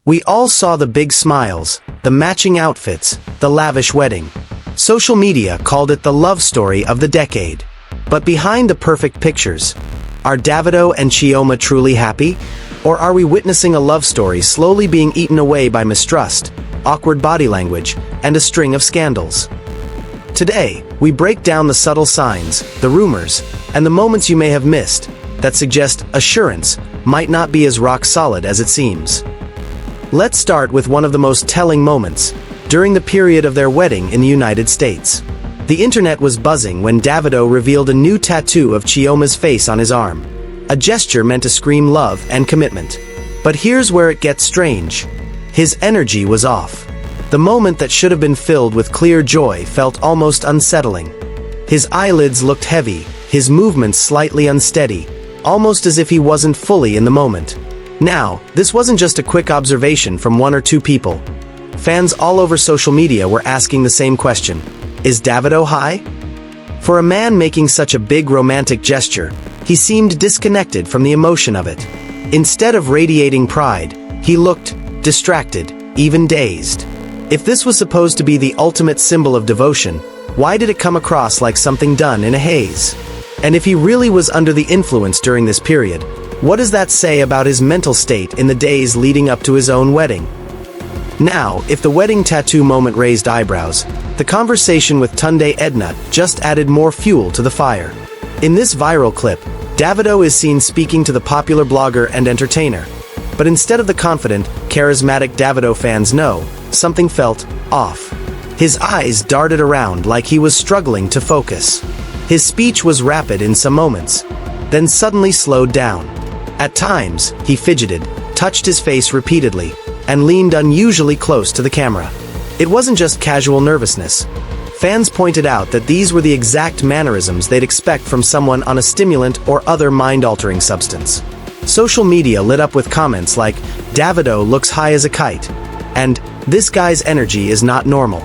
We all saw the big smiles, the matching outfits, the lavish wedding. Social media called it the love story of the decade. But behind the perfect pictures, are Davido and Chioma truly happy? Or are we witnessing a love story slowly being eaten away by mistrust, awkward body language, and a string of scandals? Today, we break down the subtle signs, the rumors, and the moments you may have missed that suggest assurance might not be as rock solid as it seems. Let's start with one of the most telling moments, during the period of their wedding in the United States. The internet was buzzing when Davido revealed a new tattoo of Chioma's face on his arm, a gesture meant to scream love and commitment. But here's where it gets strange. His energy was off. The moment that should have been filled with clear joy felt almost unsettling. His eyelids looked heavy, his movements slightly unsteady, almost as if he wasn't fully in the moment. Now, this wasn't just a quick observation from one or two people. Fans all over social media were asking the same question: is Davido high? For a man making such a big romantic gesture, he seemed disconnected from the emotion of it. Instead of radiating pride, he looked distracted, even dazed. If this was supposed to be the ultimate symbol of devotion, why did it come across like something done in a haze? And if he really was under the influence during this period, what does that say about his mental state in the days leading up to his own wedding? Now, if the wedding tattoo moment raised eyebrows, the conversation with Tundai Edna just added more fuel to the fire. In this viral clip, Davido is seen speaking to the popular blogger and entertainer. But instead of the confident, charismatic Davido fans know, something felt off. His eyes darted around like he was struggling to focus. His speech was rapid in some moments, then suddenly slowed down. At times, he fidgeted, touched his face repeatedly, and leaned unusually close to the camera. It wasn't just casual nervousness. Fans pointed out that these were the exact mannerisms they'd expect from someone on a stimulant or other mind-altering substance. Social media lit up with comments like, "Davido looks high as a kite," and "this guy's energy is not normal."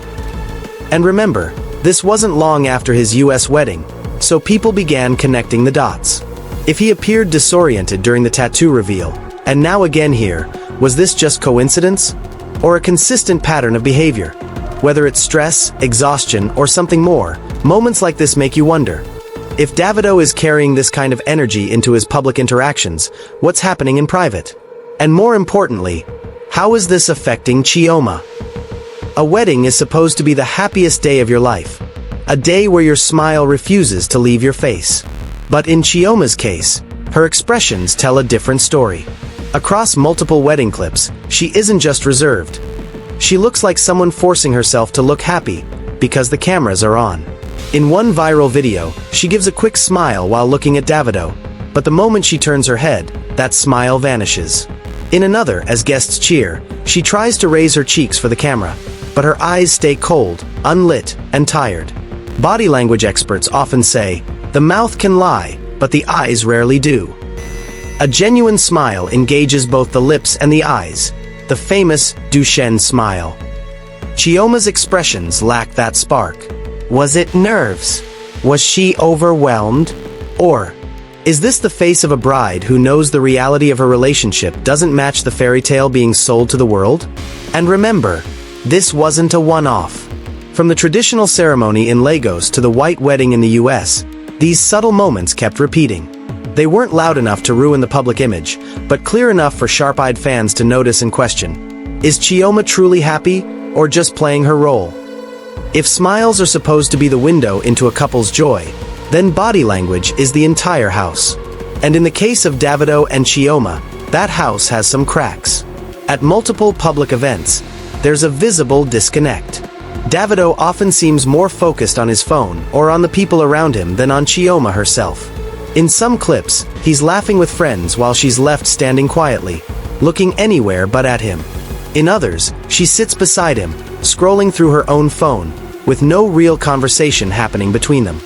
And remember, this wasn't long after his US wedding, so people began connecting the dots. If he appeared disoriented during the tattoo reveal, and now again here, was this just coincidence? Or a consistent pattern of behavior? Whether it's stress, exhaustion, or something more, moments like this make you wonder. If Davido is carrying this kind of energy into his public interactions, what's happening in private? And more importantly, how is this affecting Chioma? A wedding is supposed to be the happiest day of your life. A day where your smile refuses to leave your face. But in Chioma's case, her expressions tell a different story. Across multiple wedding clips, she isn't just reserved. She looks like someone forcing herself to look happy, because the cameras are on. In one viral video, she gives a quick smile while looking at Davido, but the moment she turns her head, that smile vanishes. In another, as guests cheer, she tries to raise her cheeks for the camera, but her eyes stay cold, unlit, and tired. Body language experts often say, the mouth can lie, but the eyes rarely do. A genuine smile engages both the lips and the eyes, the famous Duchenne smile. Chioma's expressions lack that spark. Was it nerves? Was she overwhelmed? Or, is this the face of a bride who knows the reality of her relationship doesn't match the fairy tale being sold to the world? And remember, this wasn't a one-off. From the traditional ceremony in Lagos to the white wedding in the US, these subtle moments kept repeating. They weren't loud enough to ruin the public image, but clear enough for sharp-eyed fans to notice and question. Is Chioma truly happy, or just playing her role? If smiles are supposed to be the window into a couple's joy, then body language is the entire house. And in the case of Davido and Chioma, that house has some cracks. At multiple public events, there's a visible disconnect. Davido often seems more focused on his phone or on the people around him than on Chioma herself. In some clips, he's laughing with friends while she's left standing quietly, looking anywhere but at him. In others, she sits beside him, scrolling through her own phone, with no real conversation happening between them.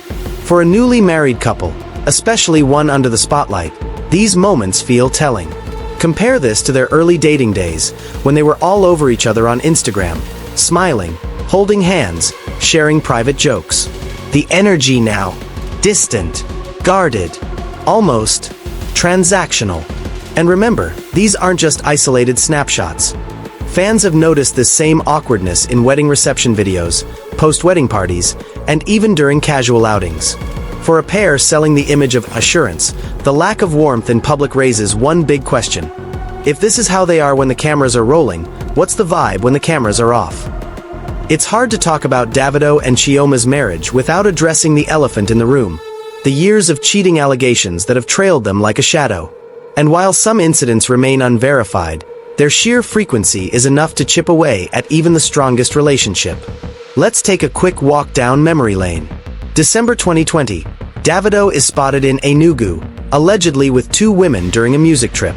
For a newly married couple, especially one under the spotlight, these moments feel telling. Compare this to their early dating days, when they were all over each other on Instagram, smiling, holding hands, sharing private jokes. The energy now, distant, guarded, almost transactional. And remember, these aren't just isolated snapshots. Fans have noticed this same awkwardness in wedding reception videos, post-wedding parties, and even during casual outings. For a pair selling the image of assurance, the lack of warmth in public raises one big question. If this is how they are when the cameras are rolling, what's the vibe when the cameras are off? It's hard to talk about Davido and Chioma's marriage without addressing the elephant in the room: the years of cheating allegations that have trailed them like a shadow. And while some incidents remain unverified, their sheer frequency is enough to chip away at even the strongest relationship. Let's take a quick walk down memory lane. December 2020, Davido is spotted in Enugu, allegedly with 2 women during a music trip.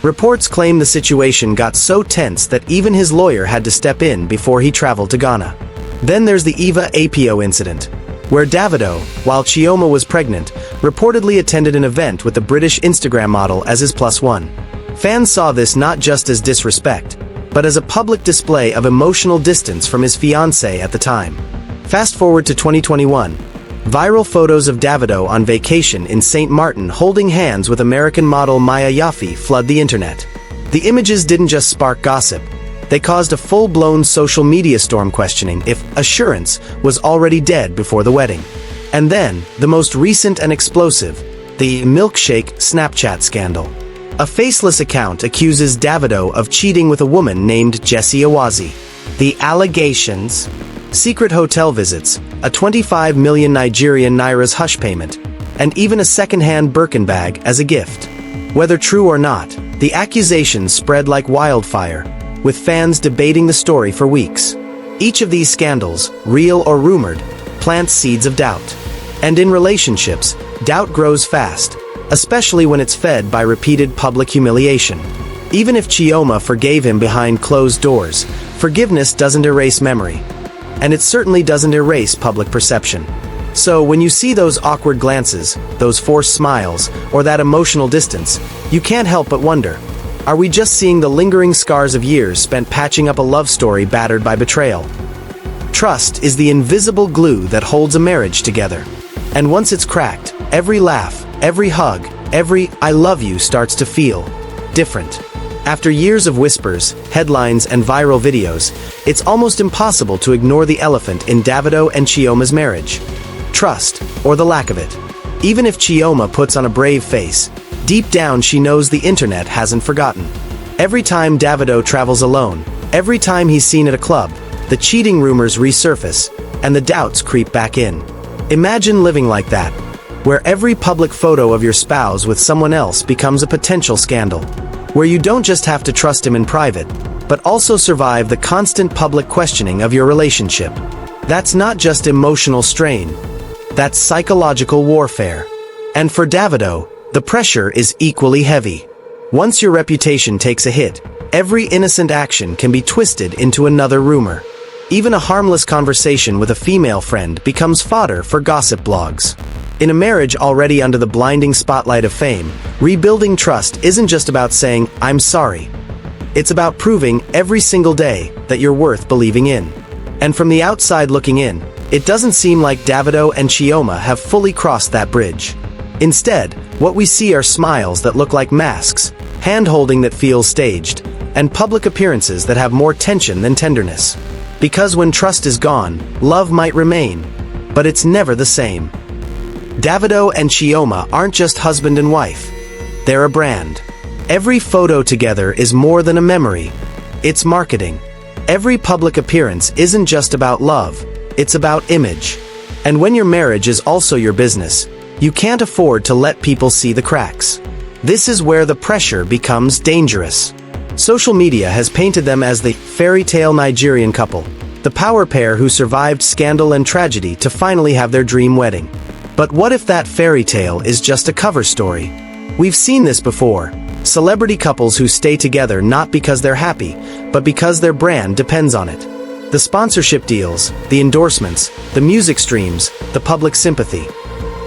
Reports claim the situation got so tense that even his lawyer had to step in before he traveled to Ghana. Then there's the Eva Apio incident, where Davido, while Chioma was pregnant, reportedly attended an event with the British Instagram model as his +1. Fans saw this not just as disrespect, but as a public display of emotional distance from his fiancée at the time. Fast forward to 2021. Viral photos of Davido on vacation in St. Martin holding hands with American model Maya Yaffe flood the internet. The images didn't just spark gossip. They caused a full-blown social media storm questioning if assurance was already dead before the wedding. And then, the most recent and explosive, the milkshake Snapchat scandal. A faceless account accuses Davido of cheating with a woman named Jessie Awazi. The allegations: secret hotel visits, a 25 million Nigerian nairas hush payment, and even a second-hand Birkin bag as a gift. Whether true or not, the accusations spread like wildfire, with fans debating the story for weeks. Each of these scandals, real or rumored, plants seeds of doubt. And in relationships, doubt grows fast, especially when it's fed by repeated public humiliation. Even if Chioma forgave him behind closed doors, forgiveness doesn't erase memory. And it certainly doesn't erase public perception. So when you see those awkward glances, those forced smiles, or that emotional distance, you can't help but wonder, are we just seeing the lingering scars of years spent patching up a love story battered by betrayal? Trust is the invisible glue that holds a marriage together. And once it's cracked, every laugh, every hug, every "I love you" starts to feel different. After years of whispers, headlines, and viral videos, it's almost impossible to ignore the elephant in Davido and Chioma's marriage: trust, or the lack of it. Even if Chioma puts on a brave face, deep down she knows the internet hasn't forgotten. Every time Davido travels alone, every time he's seen at a club, the cheating rumors resurface, and the doubts creep back in. Imagine living like that, where every public photo of your spouse with someone else becomes a potential scandal, where you don't just have to trust him in private, but also survive the constant public questioning of your relationship. That's not just emotional strain, that's psychological warfare. And for Davido, the pressure is equally heavy. Once your reputation takes a hit, every innocent action can be twisted into another rumor. Even a harmless conversation with a female friend becomes fodder for gossip blogs. In a marriage already under the blinding spotlight of fame, rebuilding trust isn't just about saying, "I'm sorry." It's about proving every single day that you're worth believing in. And from the outside looking in, it doesn't seem like Davido and Chioma have fully crossed that bridge. Instead, what we see are smiles that look like masks, hand-holding that feels staged, and public appearances that have more tension than tenderness. Because when trust is gone, love might remain, but it's never the same. Davido and Chioma aren't just husband and wife. They're a brand. Every photo together is more than a memory. It's marketing. Every public appearance isn't just about love, it's about image. And when your marriage is also your business, you can't afford to let people see the cracks. This is where the pressure becomes dangerous. Social media has painted them as the fairy tale Nigerian couple, the power pair who survived scandal and tragedy to finally have their dream wedding. But what if that fairy tale is just a cover story? We've seen this before. Celebrity couples who stay together not because they're happy, but because their brand depends on it. The sponsorship deals, the endorsements, the music streams, the public sympathy.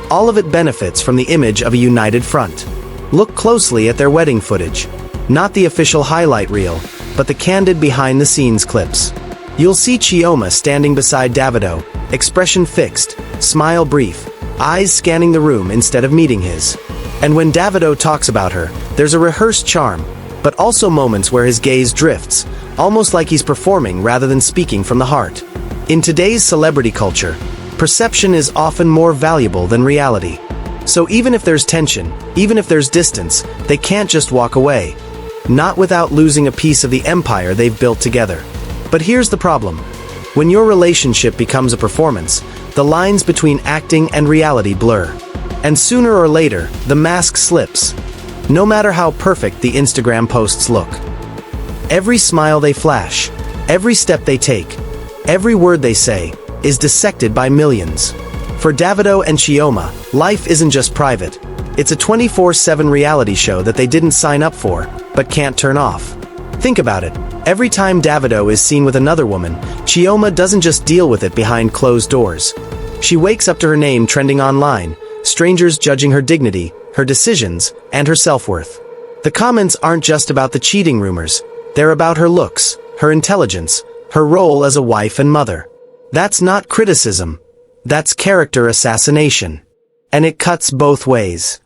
All of it benefits from the image of a united front. Look closely at their wedding footage. Not the official highlight reel, but the candid behind-the-scenes clips. You'll see Chioma standing beside Davido, expression fixed, smile brief, eyes scanning the room instead of meeting his. And when Davido talks about her, there's a rehearsed charm, but also moments where his gaze drifts, almost like he's performing rather than speaking from the heart. In today's celebrity culture, perception is often more valuable than reality. So even if there's tension, even if there's distance, they can't just walk away. Not without losing a piece of the empire they've built together. But here's the problem. When your relationship becomes a performance, the lines between acting and reality blur. And sooner or later, the mask slips. No matter how perfect the Instagram posts look. Every smile they flash, every step they take, every word they say, is dissected by millions. For Davido and Chioma, life isn't just private. It's a 24/7 reality show that they didn't sign up for, but can't turn off. Think about it. Every time Davido is seen with another woman, Chioma doesn't just deal with it behind closed doors. She wakes up to her name trending online, strangers judging her dignity, her decisions, and her self-worth. The comments aren't just about the cheating rumors. They're about her looks, her intelligence, her role as a wife and mother. That's not criticism. That's character assassination. And it cuts both ways.